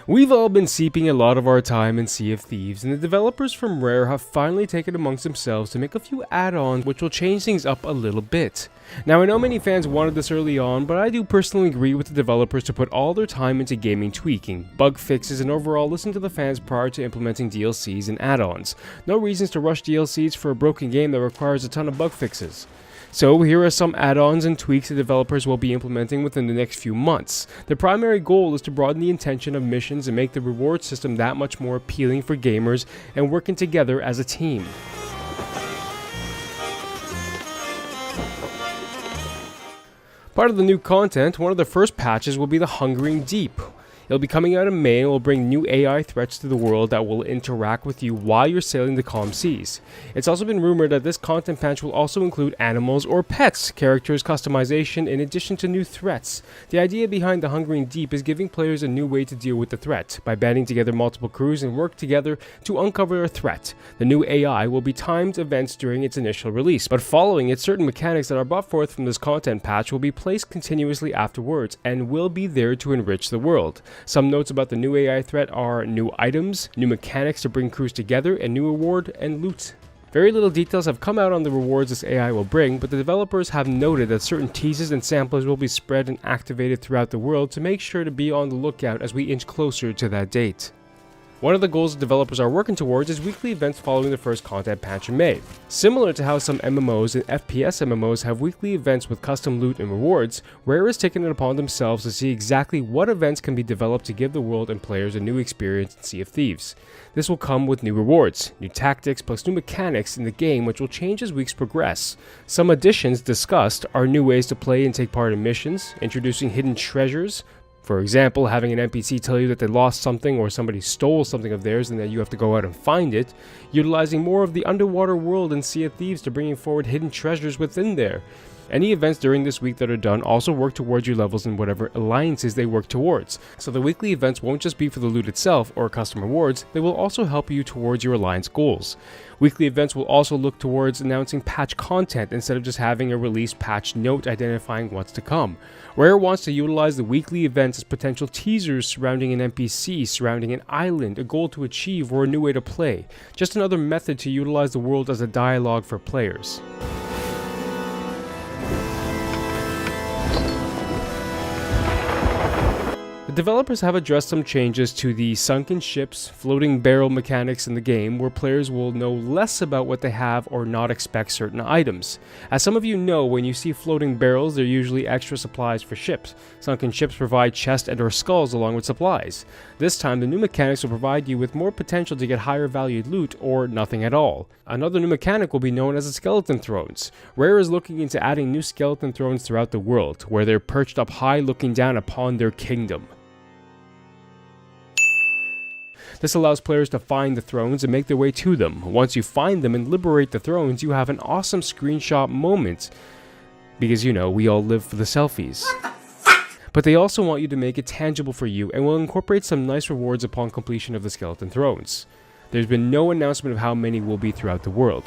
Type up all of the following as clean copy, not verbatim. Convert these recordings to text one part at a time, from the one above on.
We've all been seeping a lot of our time in Sea of Thieves, and the developers from Rare have finally taken it amongst themselves to make a few add-ons which will change things up a little bit. Now, I know many fans wanted this early on, but I do personally agree with the developers to put all their time into gaming tweaking, bug fixes, and overall listen to the fans prior to implementing DLCs and add-ons. No reasons to rush DLCs for a broken game that requires a ton of bug fixes. So here are some add-ons and tweaks the developers will be implementing within the next few months. The primary goal is to broaden the intention of missions and make the reward system that much more appealing for gamers and working together as a team. Part of the new content, one of the first patches will be the Hungering Deep. It'll be coming out in May and will bring new AI threats to the world that will interact with you while you're sailing the calm seas. It's also been rumored that this content patch will also include animals or pets, characters customization in addition to new threats. The idea behind the Hungering Deep is giving players a new way to deal with the threat, by banding together multiple crews and work together to uncover a threat. The new AI will be timed events during its initial release, but following it, certain mechanics that are brought forth from this content patch will be placed continuously afterwards and will be there to enrich the world. Some notes about the new AI threat are new items, new mechanics to bring crews together, and new reward and loot. Very little details have come out on the rewards this AI will bring, but the developers have noted that certain teases and samplers will be spread and activated throughout the world to make sure to be on the lookout as we inch closer to that date. One of the goals the developers are working towards is weekly events following the first content patch in May. Similar to how some MMOs and FPS MMOs have weekly events with custom loot and rewards, Rare has taken it upon themselves to see exactly what events can be developed to give the world and players a new experience in Sea of Thieves. This will come with new rewards, new tactics, plus new mechanics in the game which will change as weeks progress. Some additions discussed are new ways to play and take part in missions, introducing hidden treasures. For example, having an NPC tell you that they lost something or somebody stole something of theirs and that you have to go out and find it, utilizing more of the underwater world in Sea of Thieves to bringing forward hidden treasures within there. Any events during this week that are done also work towards your levels in whatever alliances they work towards. So the weekly events won't just be for the loot itself or custom rewards, they will also help you towards your alliance goals. Weekly events will also look towards announcing patch content instead of just having a release patch note identifying what's to come. Rare wants to utilize the weekly events as potential teasers surrounding an NPC, surrounding an island, a goal to achieve, or a new way to play. Just another method to utilize the world as a dialogue for players. The developers have addressed some changes to the sunken ships, floating barrel mechanics in the game, where players will know less about what they have or not expect certain items. As some of you know, when you see floating barrels, they're usually extra supplies for ships. Sunken ships provide chests and or skulls along with supplies. This time, the new mechanics will provide you with more potential to get higher valued loot or nothing at all. Another new mechanic will be known as the skeleton thrones. Rare is looking into adding new skeleton thrones throughout the world, where they're perched up high looking down upon their kingdom. This allows players to find the thrones and make their way to them. Once you find them and liberate the thrones, you have an awesome screenshot moment. Because, you know, we all live for the selfies. But they also want you to make it tangible for you and will incorporate some nice rewards upon completion of the skeleton thrones. There's been no announcement of how many will be throughout the world.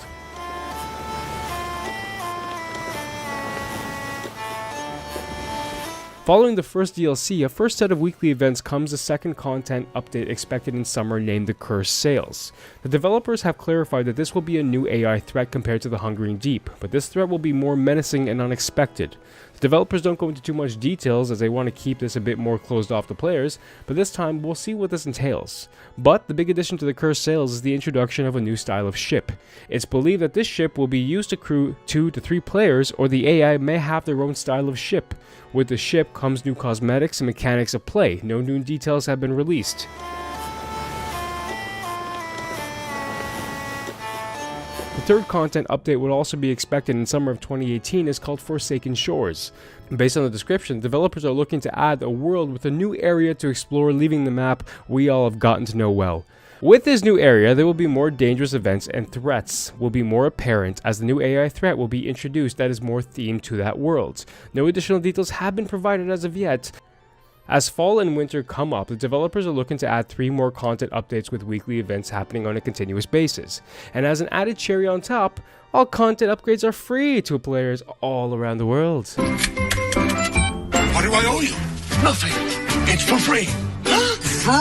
Following the first DLC, a first set of weekly events comes a second content update expected in summer named the Cursed Sails. The developers have clarified that this will be a new AI threat compared to the Hungering Deep, but this threat will be more menacing and unexpected. The developers don't go into too much details as they want to keep this a bit more closed off to players, but this time we'll see what this entails. But the big addition to the Cursed Sails is the introduction of a new style of ship. It's believed that this ship will be used to crew 2 to 3 players, or the AI may have their own style of ship. With the ship comes new cosmetics and mechanics of play. No new details have been released. The third content update would also be expected in summer of 2018 is called Forsaken Shores. Based on the description, developers are looking to add a world with a new area to explore, leaving the map we all have gotten to know well. With this new area, there will be more dangerous events and threats will be more apparent as the new AI threat will be introduced that is more themed to that world. No additional details have been provided as of yet. As fall and winter come up, the developers are looking to add 3 more content updates with weekly events happening on a continuous basis. And as an added cherry on top, all content upgrades are free to players all around the world. What do I owe you? Nothing. It's for free.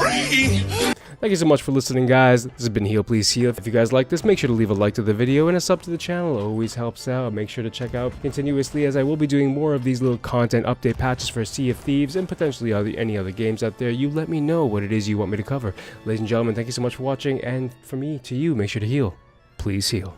free! Thank you so much for listening, guys. This has been Heal Please Heal. If you guys like this, make sure to leave a like to the video and a sub to the channel. It always helps out. Make sure to check out continuously, as I will be doing more of these little content update patches for Sea of Thieves and potentially any other games out there. You let me know what it is you want me to cover. Ladies and gentlemen, thank you so much for watching, and from me to you, make sure to heal. Please heal.